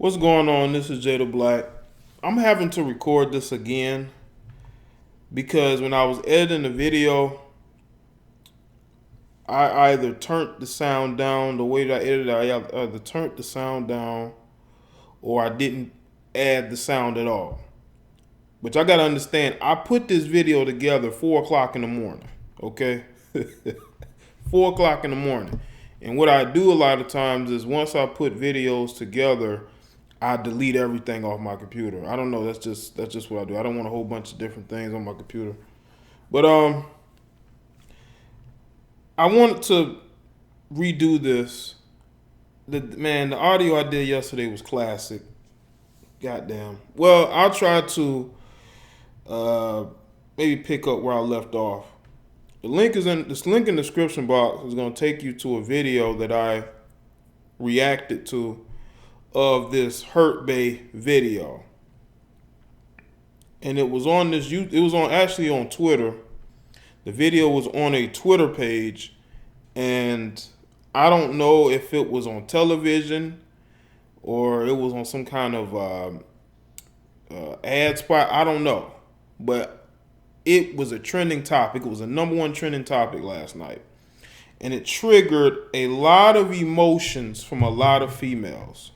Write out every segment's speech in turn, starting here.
What's going on? This is Jada Black. I'm having to record this again because when I was editing the video, I either turned the sound down the way that I edited it, I either turned the sound down or I didn't add the sound at all. But y'all gotta understand, I put this video together 4 o'clock in the morning, okay? 4 o'clock in the morning. And what I do a lot of times is once I put videos together, I delete everything off my computer. I don't know. That's just what I do. I don't want a whole bunch of different things on my computer. But I wanted to redo this. The audio I did yesterday was classic. Goddamn. Well, I'll try to maybe pick up where I left off. This link in the description box is going to take you to a video that I reacted to of this Hurt Bay video, and it was on actually on Twitter. The video was on a Twitter page, and I don't know if it was on television or it was on some kind of ad spot. I don't know, but it was a trending topic. It was a #1 trending topic last night, and it triggered a lot of emotions from a lot of females.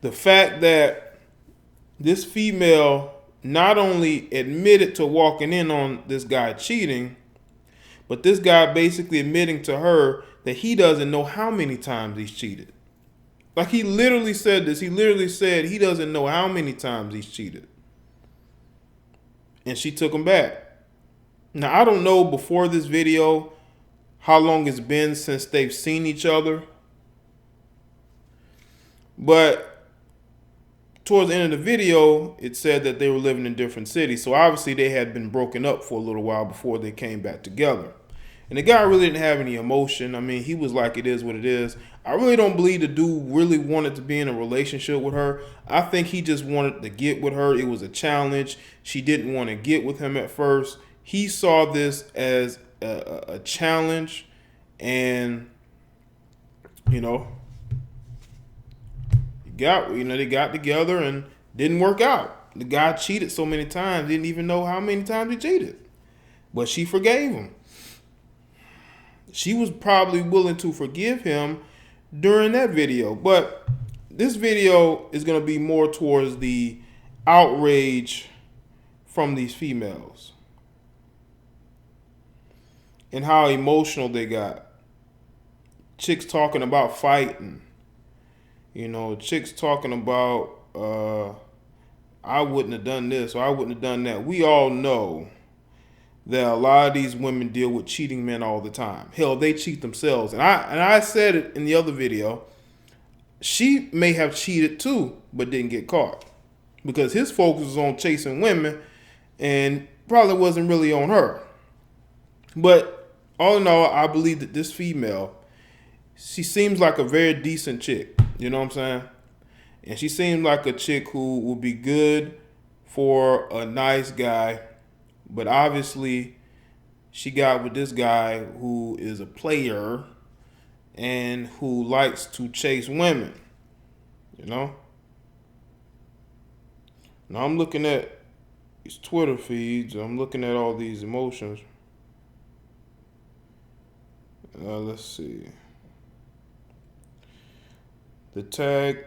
The fact that this female not only admitted to walking in on this guy cheating, but this guy basically admitting to her that he doesn't know how many times he's cheated. Like, he literally said this. He literally said he doesn't know how many times he's cheated. And she took him back. Now, I don't know before this video how long it's been since they've seen each other, but towards the end of the video, it said that they were living in different cities. So obviously they had been broken up for a little while before they came back together. And the guy really didn't have any emotion. I mean, he was like, it is what it is. I really don't believe the dude really wanted to be in a relationship with her. I think he just wanted to get with her. It was a challenge. She didn't want to get with him at first. He saw this as a challenge, and, you know, they got together and didn't work out. The guy cheated so many times, didn't even know how many times he cheated. But she forgave him. She was probably willing to forgive him during that video. But this video is going to be more towards the outrage from these females and how emotional they got. Chicks talking about fighting. You know, chicks talking about, I wouldn't have done this or I wouldn't have done that. We all know that a lot of these women deal with cheating men all the time. Hell, they cheat themselves. And I said it in the other video. She may have cheated too, but didn't get caught. Because his focus was on chasing women and probably wasn't really on her. But all in all, I believe that this female, she seems like a very decent chick. You know what I'm saying? And she seemed like a chick who would be good for a nice guy. But obviously, she got with this guy who is a player and who likes to chase women. You know? Now I'm looking at these Twitter feeds. I'm looking at all these emotions. Let's see. The tag,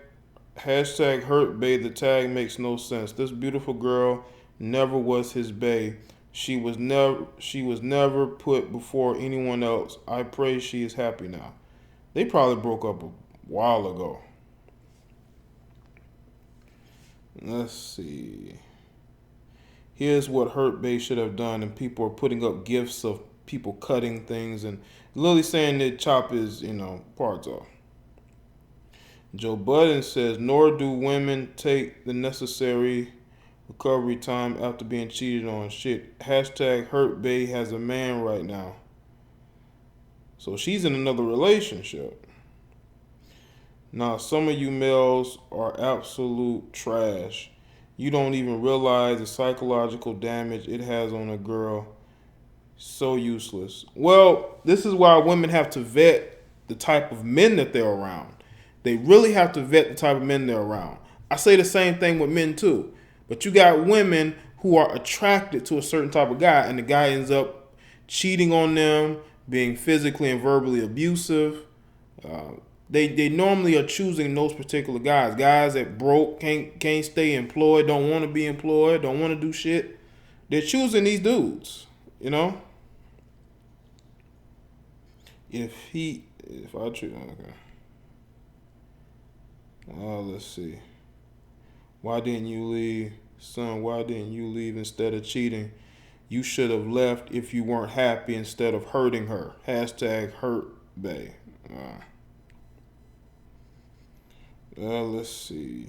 hashtag hurt bae, the tag makes no sense. This beautiful girl never was his bae. She was never put before anyone else. I pray she is happy now. They probably broke up a while ago. Let's see. Here's what hurt bae should have done, and people are putting up gifs of people cutting things and Lily saying that chop his, parts off. Joe Budden says, nor do women take the necessary recovery time after being cheated on. Shit. Hashtag hurt bae has a man right now. So she's in another relationship. Now, some of you males are absolute trash. You don't even realize the psychological damage it has on a girl. So useless. Well, this is why women have to vet the type of men that they're around. They really have to vet the type of men they're around. I say the same thing with men too. But you got women who are attracted to a certain type of guy, and the guy ends up cheating on them, being physically and verbally abusive. Uh, they normally are choosing those particular guys. Guys that broke, can't stay employed, don't want to be employed, don't want to do shit. They're choosing these dudes, you know. If I choose, okay. Let's see. Why didn't you leave, son? Why didn't you leave instead of cheating? You should have left if you weren't happy instead of hurting her. Hashtag hurt bae. Let's see.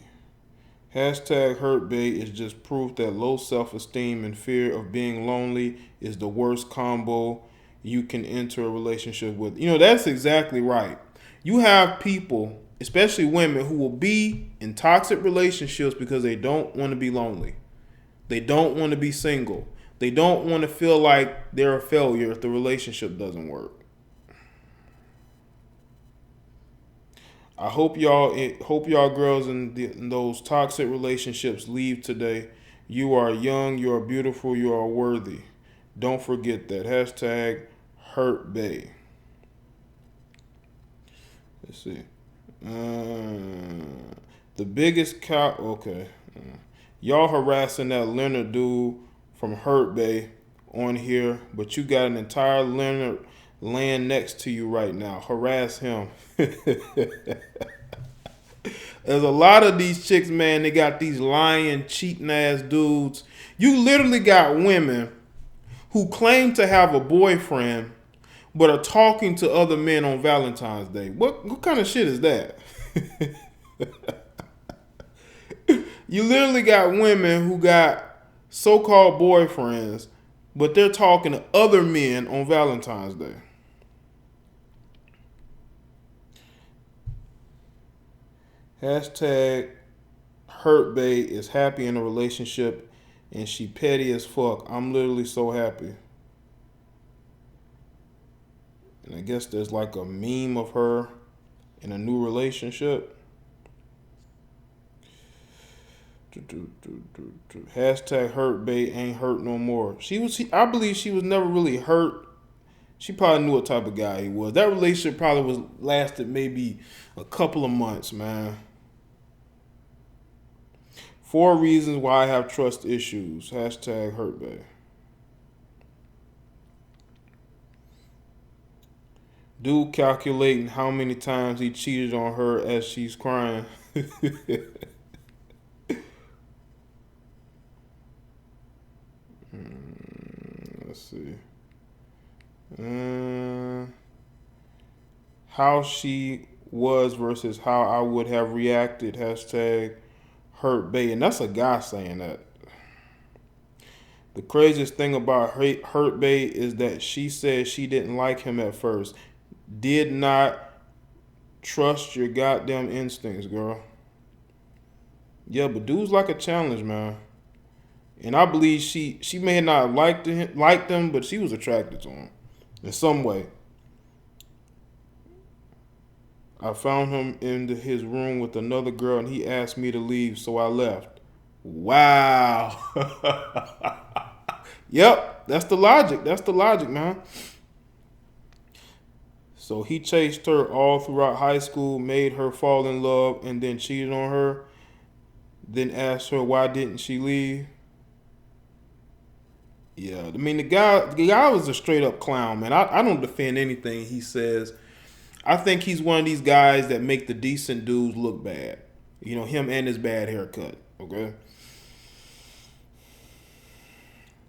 Hashtag hurt bait is just proof that low self-esteem and fear of being lonely is the worst combo you can enter a relationship with. You know, that's exactly right. You have people, especially women, who will be in toxic relationships because they don't want to be lonely. They don't want to be single. They don't want to feel like they're a failure if the relationship doesn't work. I hope y'all girls in those toxic relationships leave today. You are young, you are beautiful, you are worthy. Don't forget that. Hashtag hurt bae. Let's see. The biggest cow. Okay. Y'all harassing that Leonard dude from Hurt Bay on here, but you got an entire Leonard land next to you right now. Harass him. There's a lot of these chicks, man. They got these lying, cheating ass dudes. You literally got women who claim to have a boyfriend but are talking to other men on Valentine's Day. What kind of shit is that? You literally got women who got so-called boyfriends, but they're talking to other men on Valentine's Day. Hashtag hurt bae is happy in a relationship and she petty as fuck. I'm literally so happy. And I guess there's like a meme of her in a new relationship. Hashtag hurt bae ain't hurt no more. I believe she was never really hurt. She probably knew what type of guy he was. That relationship probably lasted maybe a couple of months, man. 4 reasons why I have trust issues. Hashtag hurt bae. Dude calculating how many times he cheated on her as she's crying. Let's see. How she was versus how I would have reacted. Hashtag hurt bae. And that's a guy saying that. The craziest thing about hurt bae is that she said she didn't like him at first. Did not trust your goddamn instincts, girl. Yeah, but dudes like a challenge, man. And I believe she may not have liked him, but she was attracted to him in some way. I found him in his room with another girl, and he asked me to leave, so I left. Wow. Yep, that's the logic. That's the logic, man. So he chased her all throughout high school, made her fall in love, and then cheated on her. Then asked her why didn't she leave. Yeah, I mean the guy was a straight up clown, man. I don't defend anything he says. I think he's one of these guys that make the decent dudes look bad. You know, him and his bad haircut. Okay.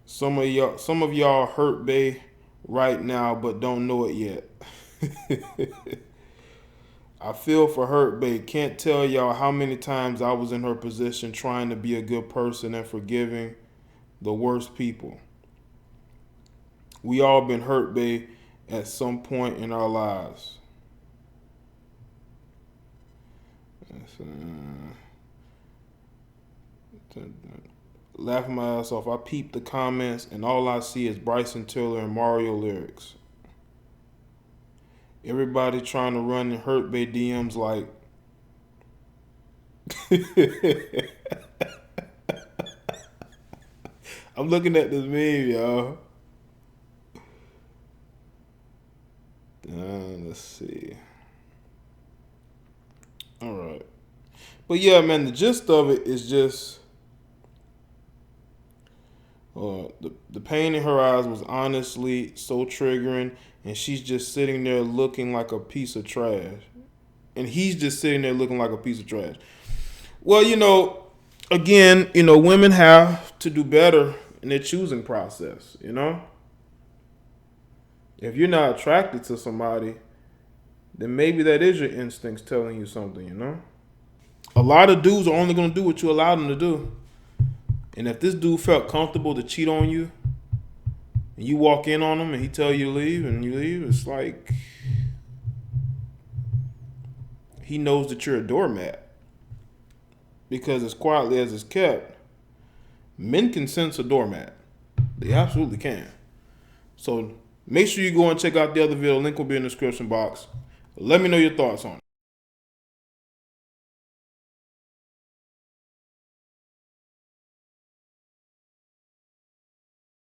Some of y'all hurt bae right now, but don't know it yet. I feel for hurt bae. Can't tell y'all how many times I was in her position trying to be a good person and forgiving the worst people. We all been hurt bae at some point in our lives. Laughing my ass off. I peep the comments and all I see is Bryson Tiller and Mario lyrics. Everybody trying to run and hurt bae DMs like I'm looking at this meme, y'all. Let's see. All right. But yeah, man, the gist of it is just the pain in her eyes was honestly so triggering, and she's just sitting there looking like a piece of trash. And he's just sitting there looking like a piece of trash. Well, again, women have to do better in their choosing process, If you're not attracted to somebody, then maybe that is your instincts telling you something. A lot of dudes are only going to do what you allow them to do. And if this dude felt comfortable to cheat on you, and you walk in on him and he tell you to leave and you leave, it's like he knows that you're a doormat. Because as quietly as it's kept, men can sense a doormat. They absolutely can. So make sure you go and check out the other video. Link will be in the description box. Let me know your thoughts on it.